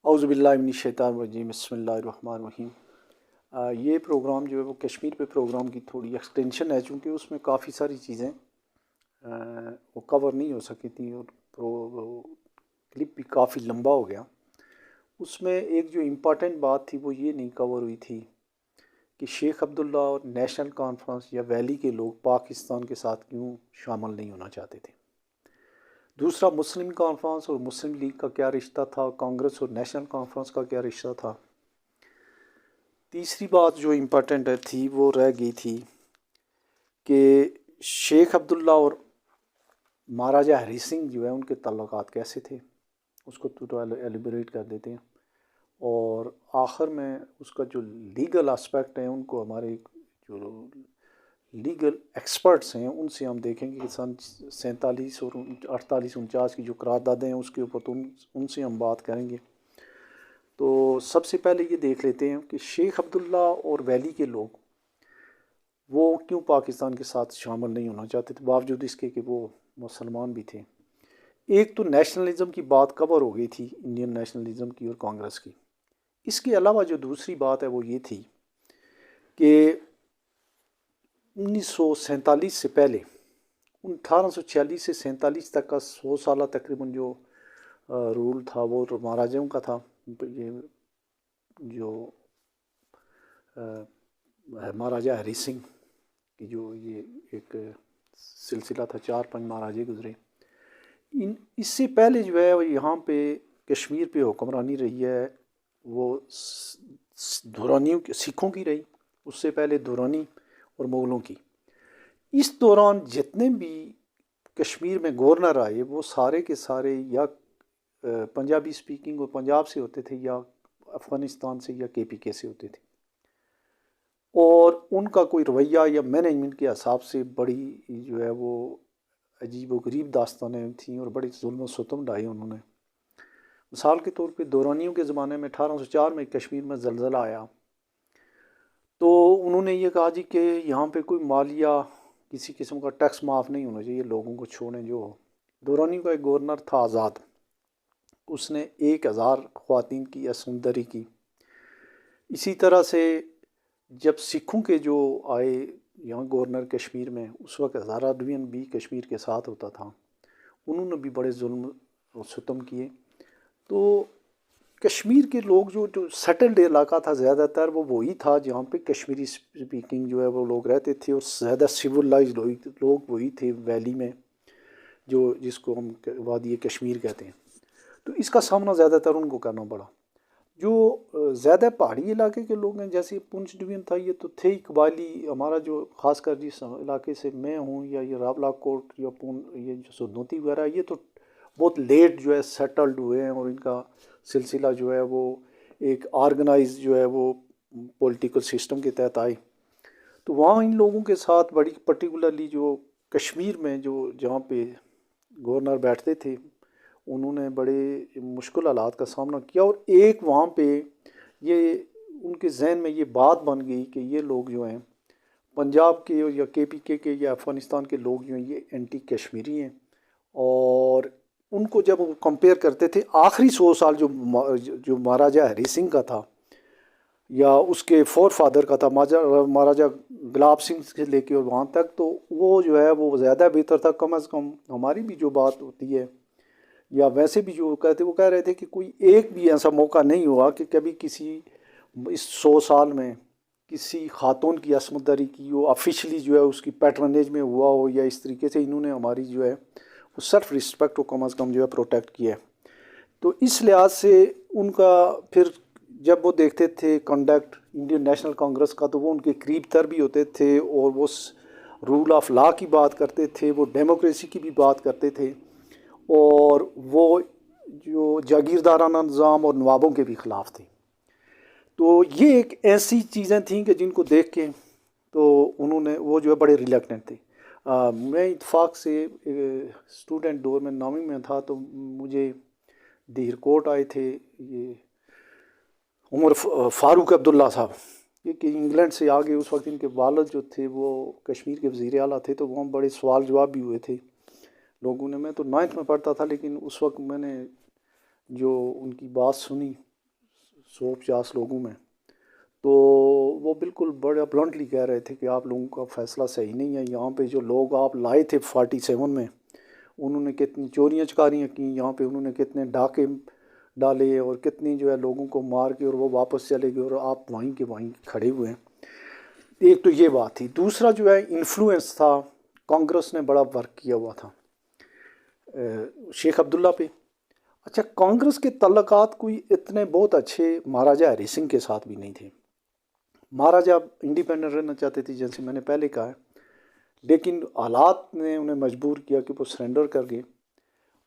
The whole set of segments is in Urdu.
اعوذ باللہ من الشیطان الرجیم، بسم اللہ الرحمن الرحیم۔ یہ پروگرام جو ہے وہ کشمیر پہ پروگرام کی تھوڑی ایکسٹینشن ہے، چونکہ اس میں کافی ساری چیزیں وہ کور نہیں ہو سکی تھیں اور کلپ بھی کافی لمبا ہو گیا۔ اس میں ایک جو امپورٹنٹ بات تھی وہ یہ نہیں کور ہوئی تھی کہ شیخ عبداللہ اور نیشنل کانفرنس یا ویلی کے لوگ پاکستان کے ساتھ کیوں شامل نہیں ہونا چاہتے تھے۔ دوسرا، مسلم کانفرنس اور مسلم لیگ کا کیا رشتہ تھا، کانگریس اور نیشنل کانفرنس کا کیا رشتہ تھا۔ تیسری بات جو امپورٹنٹ تھی وہ رہ گئی تھی کہ شیخ عبداللہ اور مہاراجہ ہری سنگھ جو ہے ان کے تعلقات کیسے تھے، اس کو تو ایلیبریٹ کر دیتے ہیں، اور آخر میں اس کا جو لیگل اسپیکٹ ہیں ان کو ہمارے جو لیگل ایکسپرٹس ہیں ان سے ہم دیکھیں گے کہ سن 47 اور 48 49 کی جو قراردادیں ہیں اس کے اوپر تو ان سے ہم بات کریں گے۔ تو سب سے پہلے یہ دیکھ لیتے ہیں کہ شیخ عبداللہ اور ویلی کے لوگ وہ کیوں پاکستان کے ساتھ شامل نہیں ہونا چاہتے تھے، باوجود اس کے کہ وہ مسلمان بھی تھے۔ ایک تو نیشنلزم کی بات کور ہو گئی تھی، انڈین نیشنلزم کی اور کانگریس کی۔ اس کے علاوہ جو دوسری بات ہے وہ یہ تھی کہ 1947 سے پہلے 1846 سے 47 تک کا 100 سالہ تقریباً جو رول تھا وہ مہاراجاؤں کا تھا۔ یہ جو مہاراجہ ہری سنگھ کی جو یہ ایک سلسلہ تھا، 4-5 مہاراجے گزرے۔ اس سے پہلے جو ہے یہاں پہ کشمیر پہ حکمرانی رہی ہے وہ دورانیوں کی، سکھوں کی رہی، اس سے پہلے دورانی اور مغلوں کی۔ اس دوران جتنے بھی کشمیر میں گورنر آئے وہ سارے کے سارے یا پنجابی سپیکنگ اور پنجاب سے ہوتے تھے یا افغانستان سے یا KPK سے ہوتے تھے، اور ان کا کوئی رویہ یا مینجمنٹ کے حساب سے بڑی جو ہے وہ عجیب و غریب داستانیں تھیں اور بڑے ظلم و ستم ڈھائے انہوں نے۔ مثال کے طور پہ دورانیوں کے زمانے میں 1804 میں کشمیر میں زلزلہ آیا تو انہوں نے یہ کہا جی کہ یہاں پہ کوئی مالیہ کسی قسم کا ٹیکس معاف نہیں ہونا چاہیے، لوگوں کو چھوڑیں جو ہو۔ دورانیوں کا ایک گورنر تھا آزاد، اس نے 1000 خواتین کی عصمت دری کی۔ اسی طرح سے جب سکھوں کے جو آئے یہاں گورنر کشمیر میں، اس وقت ہزارہ ڈویژن بھی کشمیر کے ساتھ ہوتا تھا، انہوں نے بھی بڑے ظلم و ستم کیے۔ تو کشمیر کے لوگ جو سیٹلڈ علاقہ تھا زیادہ تر وہ وہی تھا جہاں پہ کشمیری سپیکنگ جو ہے وہ لوگ رہتے تھے، اور زیادہ سیولائزڈ لوگ وہی تھے ویلی میں، جو جس کو ہم وادی کشمیر کہتے ہیں۔ تو اس کا سامنا زیادہ تر ان کو کرنا پڑا۔ جو زیادہ پہاڑی علاقے کے لوگ ہیں جیسے پونچھ ڈویژن تھا، یہ تو تھے ہی قبائلی، ہمارا جو خاص کر جس علاقے سے میں ہوں یا یہ راولا کوٹ یا یہ جو سودنوتی وغیرہ، یہ تو بہت لیٹ جو ہے سیٹلڈ ہوئے ہیں، اور ان کا سلسلہ جو ہے وہ ایک آرگنائز جو ہے وہ پولیٹیکل سسٹم کے تحت آئے۔ تو وہاں ان لوگوں کے ساتھ بڑی پرٹیکولرلی جو کشمیر میں جو جہاں پہ گورنر بیٹھتے تھے انہوں نے بڑے مشکل حالات کا سامنا کیا، اور ایک وہاں پہ یہ ان کے ذہن میں یہ بات بن گئی کہ یہ لوگ جو ہیں پنجاب کے یا KPK کے یا افغانستان کے لوگ جو ہیں یہ اینٹی کشمیری ہیں، اور ان کو جب وہ کمپیئر کرتے تھے آخری 100 سال جو مہاراجہ ہری سنگھ کا تھا یا اس کے فور فادر کا تھا مہاراجہ گلاب سنگھ سے لے کے اور وہاں تک، تو وہ جو ہے وہ زیادہ بہتر تھا۔ کم از کم ہماری بھی جو بات ہوتی ہے یا ویسے بھی جو کہتے وہ کہہ رہے تھے کہ کوئی ایک بھی ایسا موقع نہیں ہوا کہ کبھی کسی اس 100 سال میں کسی خاتون کی عصمت دری کی ہو، آفیشلی جو ہے اس کی پیٹرنیج میں ہوا ہو، یا اس طریقے سے انہوں نے ہماری جو ہے وہ سیلف رسپیکٹ کو کم از کم جو ہے پروٹیکٹ کیا ہے۔ تو اس لحاظ سے ان کا پھر جب وہ دیکھتے تھے کنڈکٹ انڈین نیشنل کانگریس کا تو وہ ان کے قریب تر بھی ہوتے تھے، اور وہ رول آف لا کی بات کرتے تھے، وہ ڈیموکریسی کی بھی بات کرتے تھے، اور وہ جو جاگیردارانہ نظام اور نوابوں کے بھی خلاف تھے۔ تو یہ ایک ایسی چیزیں تھیں کہ جن کو دیکھ کے تو انہوں نے وہ جو ہے بڑے ریلیکٹنٹ تھے۔ میں اتفاق سے اسٹوڈنٹ دور میں 9ویں میں تھا تو مجھے دہر کوٹ آئے تھے یہ عمر فاروق عبداللہ صاحب، یہ کہ انگلینڈ سے آگے، اس وقت ان کے والد جو تھے وہ کشمیر کے وزیر اعلیٰ تھے، تو وہاں بڑے سوال جواب بھی ہوئے تھے لوگوں نے۔ میں تو 9th میں پڑھتا تھا، لیکن اس وقت میں نے جو ان کی بات سنی 150 لوگوں میں، تو وہ بالکل بڑا بلنٹلی کہہ رہے تھے کہ آپ لوگوں کا فیصلہ صحیح نہیں ہے، یہاں پہ جو لوگ آپ لائے تھے 47 میں انہوں نے کتنی چوریاں چکاریاں کی، یہاں پہ انہوں نے کتنے ڈاکے ڈالے اور کتنی جو ہے لوگوں کو مار کے اور وہ واپس چلے گئے اور آپ وہیں کے وہیں کھڑے ہوئے ہیں۔ ایک تو یہ بات تھی، دوسرا جو ہے انفلوئنس تھا، کانگریس نے بڑا ورک کیا ہوا تھا شیخ عبداللہ پہ۔ اچھا، کانگریس کے تعلقات کوئی اتنے بہت اچھے مہاراجہ ہری سنگھ کے ساتھ بھی نہیں تھے۔ مہاراجہ انڈیپینڈنٹ رہنا چاہتے تھے جیسے میں نے پہلے کہا ہے، لیکن حالات نے انہیں مجبور کیا کہ وہ سرنڈر کر گئے۔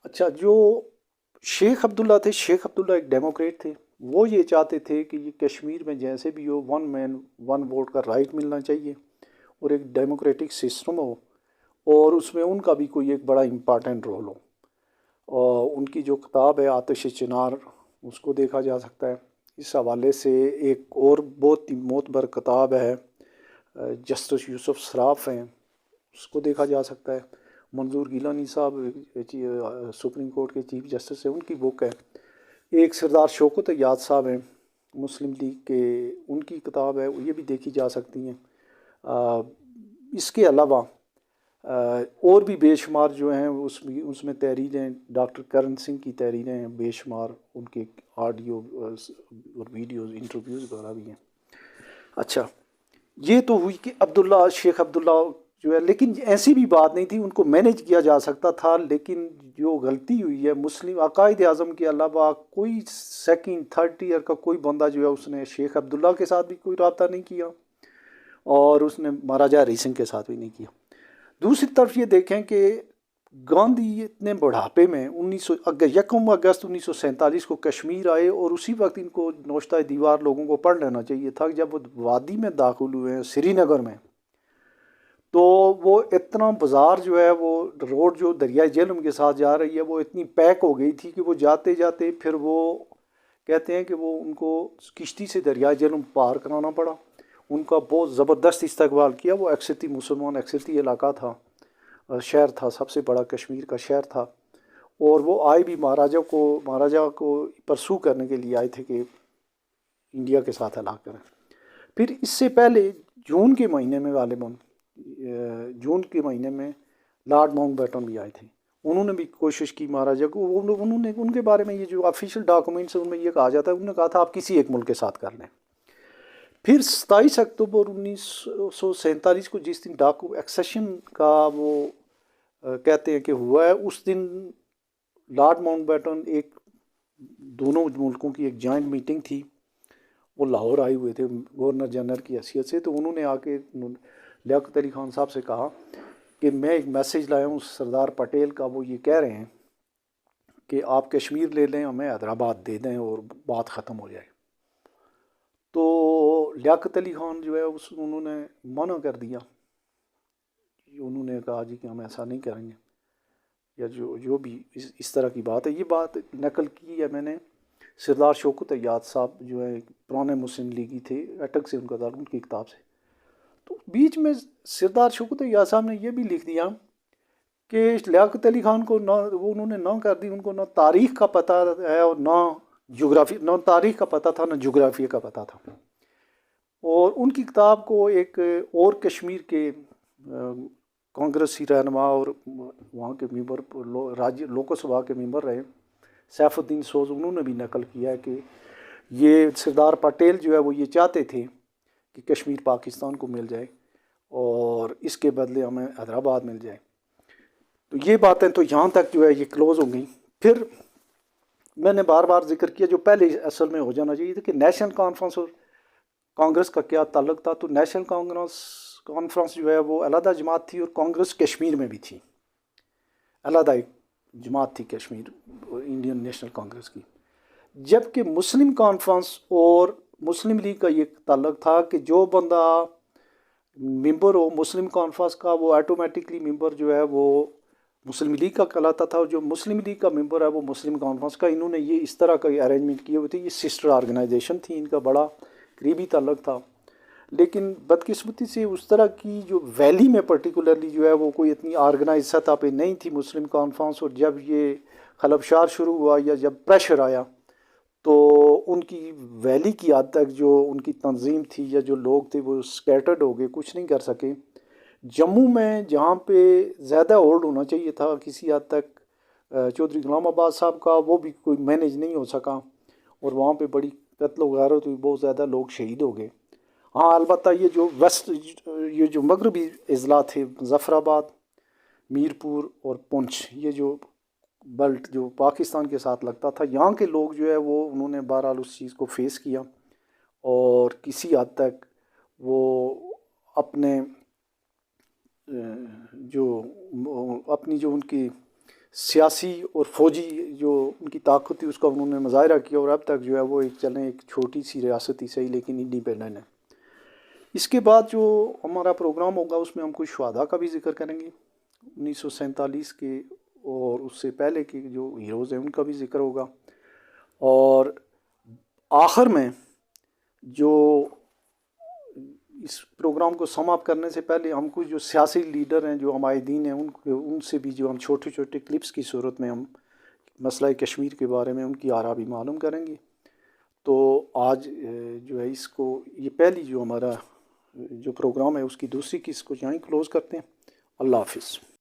اچھا، جو شیخ عبداللہ تھے، شیخ عبداللہ ایک ڈیموکریٹ تھے، وہ یہ چاہتے تھے کہ یہ کشمیر میں جیسے بھی ہو 1 مین 1 ووٹ کا رائٹ ملنا چاہیے اور ایک ڈیموکریٹک سسٹم ہو، اور اس میں ان کا بھی کوئی ایک بڑا امپارٹنٹ رول ہو۔ اور ان کی جو کتاب ہے آتش چنار، اس کو دیکھا جا سکتا ہے۔ اس حوالے سے ایک اور بہت ہی معتبر کتاب ہے جسٹس یوسف سراف ہیں، اس کو دیکھا جا سکتا ہے۔ منظور گیلانی صاحب سپریم کورٹ کے چیف جسٹس ہیں، ان کی بک ہے۔ ایک سردار شوکت یاد صاحب ہیں مسلم لیگ کے، ان کی کتاب ہے، یہ بھی دیکھی جا سکتی ہیں۔ اس کے علاوہ اور بھی بے شمار جو ہیں اس میں تحریریں، ڈاکٹر کرن سنگھ کی تحریریں ہیں بے شمار، ان کے آڈیو اور ویڈیوز انٹرویوز وغیرہ بھی ہیں۔ اچھا، یہ تو ہوئی کہ عبداللہ شیخ عبداللہ جو ہے، لیکن ایسی بھی بات نہیں تھی، ان کو مینج کیا جا سکتا تھا، لیکن جو غلطی ہوئی ہے مسلم عقائد اعظم کے علاوہ کوئی سیکنڈ 3rd ٹیئر کا کوئی بندہ جو ہے اس نے شیخ عبداللہ کے ساتھ بھی کوئی رابطہ نہیں کیا اور اس نے مہاراجہ ہری سنگھ کے ساتھ بھی نہیں کیا۔ دوسری طرف یہ دیکھیں کہ گاندھی اتنے بڑھاپے میں 1 اگست 1947 کو کشمیر آئے، اور اسی وقت ان کو نوشتہ دیوار لوگوں کو پڑھ لینا چاہیے تھا۔ جب وہ وادی میں داخل ہوئے ہیں سری نگر میں، تو وہ اتنا بازار جو ہے، وہ روڈ جو دریائے جہلم کے ساتھ جا رہی ہے، وہ اتنی پیک ہو گئی تھی کہ وہ جاتے جاتے پھر وہ کہتے ہیں کہ وہ ان کو کشتی سے دریائے جہلم پار کرانا پڑا۔ ان کا بہت زبردست استقبال کیا۔ وہ ایکسیتی مسلمان ایکسیتی علاقہ تھا، شہر تھا، سب سے بڑا کشمیر کا شہر تھا، اور وہ آئے بھی مہاراجہ کو پرسو کرنے کے لیے آئے تھے کہ انڈیا کے ساتھ ہلاک کریں۔ پھر اس سے پہلے جون کے مہینے میں غالباً جون کے مہینے میں لارڈ ماؤنٹ بیٹن بھی آئے تھے، انہوں نے بھی کوشش کی مہاراجہ کو، انہوں نے ان کے بارے میں یہ جو آفیشیل ڈاکومنٹس ہیں ان میں یہ کہا جاتا ہے، انہوں نے کہا تھا آپ کسی ایک ملک کے ساتھ کر لیں۔ پھر 27 اکتوبر 1947 کو جس دن ڈاکو ایکسیشن کا وہ کہتے ہیں کہ ہوا ہے، اس دن لارڈ ماؤنٹ بیٹن دونوں ملکوں کی ایک جوائنٹ میٹنگ تھی، وہ لاہور آئے ہوئے تھے گورنر جنرل کی حیثیت سے، تو انہوں نے آ کے لیاقت علی خان صاحب سے کہا کہ میں ایک میسیج لایا ہوں سردار پٹیل کا، وہ یہ کہہ رہے ہیں کہ آپ کشمیر لے لیں، ہمیں حیدرآباد دے دیں اور بات ختم ہو جائے۔ تو لیاقت علی خان جو ہے انہوں نے منع کر دیا، انہوں نے کہا جی کہ ہم ایسا نہیں کریں گے، یا جو بھی اس طرح کی بات ہے۔ یہ بات نقل کی ہے میں نے سردار شوکت یاد صاحب جو ہے پرانے مسلم لیگی تھے، اٹک سے ان کا تعلق، ان کی کتاب سے۔ تو بیچ میں سردار شوکت یاد صاحب نے یہ بھی لکھ دیا کہ لیاقت علی خان کو انہوں نے نہ کر دی، ان کو نہ تاریخ کا پتہ ہے اور نہ تاریخ کا پتہ تھا، نہ جغرافیہ کا پتہ تھا۔ اور ان کی کتاب کو ایک اور کشمیر کے کانگریسی رہنما اور وہاں کے ممبر لوک سبھا کے ممبر رہے سیف الدین سوز، انہوں نے بھی نقل کیا ہے کہ یہ سردار پٹیل جو ہے وہ یہ چاہتے تھے کہ کشمیر پاکستان کو مل جائے اور اس کے بدلے ہمیں حیدرآباد مل جائے۔ تو یہ باتیں تو یہاں تک جو ہے یہ کلوز ہو گئیں۔ پھر میں نے بار بار ذکر کیا جو پہلے اصل میں ہو جانا چاہیے تھا کہ نیشنل کانفرنس اور کانگریس کا کیا تعلق تھا۔ تو نیشنل کانفرنس جو ہے وہ علیحدہ جماعت تھی، اور کانگریس کشمیر میں بھی تھی، علیحدہ ایک جماعت تھی کشمیر انڈین نیشنل کانگریس کی۔ جبکہ مسلم کانفرنس اور مسلم لیگ کا یہ تعلق تھا کہ جو بندہ ممبر ہو مسلم کانفرنس کا، وہ آٹومیٹکلی ممبر جو ہے وہ مسلم لیگ کا کہلاتا تھا، اور جو مسلم لیگ کا ممبر ہے وہ مسلم کانفرنس کا۔ انہوں نے یہ اس طرح کا ارینجمنٹ کیے ہوئے تھے، یہ سسٹر آرگنائزیشن تھی، ان کا بڑا قریبی تعلق تھا۔ لیکن بدقسمتی سے اس طرح کی جو ویلی میں پرٹیکولرلی جو ہے وہ کوئی اتنی آرگنائز سطح پہ نہیں تھی مسلم کانفرنس، اور جب یہ خلفشار شروع ہوا یا جب پریشر آیا تو ان کی ویلی کی حد تک جو ان کی تنظیم تھی یا جو لوگ تھے وہ اسکیٹرڈ ہو گئے، کچھ نہیں کر سکے۔ جموں میں جہاں پہ زیادہ ہولڈ ہونا چاہیے تھا کسی حد تک چودھری غلام آباد صاحب کا، وہ بھی کوئی مینیج نہیں ہو سکا، اور وہاں پہ بڑی قتل و غارت ہوئی، بہت زیادہ لوگ شہید ہو گئے۔ ہاں البتہ یہ جو یہ جو مغربی اضلاع تھے، ظفر آباد، میرپور اور پونچھ، یہ جو بیلٹ جو پاکستان کے ساتھ لگتا تھا، یہاں کے لوگ جو ہے وہ انہوں نے بہرحال اس چیز کو فیس کیا، اور کسی حد تک وہ اپنے جو اپنی جو ان کی سیاسی اور فوجی جو ان کی طاقت تھی اس کا انہوں نے مظاہرہ کیا، اور اب تک جو ہے وہ ایک چھوٹی سی ریاست ہی صحیح لیکن انڈیپینڈنٹ ہے۔ اس کے بعد جو ہمارا پروگرام ہوگا اس میں ہم کچھ شہداء کا بھی ذکر کریں گے 1947 کے، اور اس سے پہلے کے جو ہیروز ہیں ان کا بھی ذکر ہوگا، اور آخر میں جو اس پروگرام کو سم اپ کرنے سے پہلے ہم کچھ جو سیاسی لیڈر ہیں جو ہمارے دین ہیں ان سے بھی جو ہم چھوٹے چھوٹے کلپس کی صورت میں ہم مسئلہ کشمیر کے بارے میں ان کی آراء بھی معلوم کریں گے۔ تو آج جو ہے اس کو یہ پہلی جو ہمارا جو پروگرام ہے اس کی دوسری قسط کو یہیں کلوز کرتے ہیں۔ اللہ حافظ۔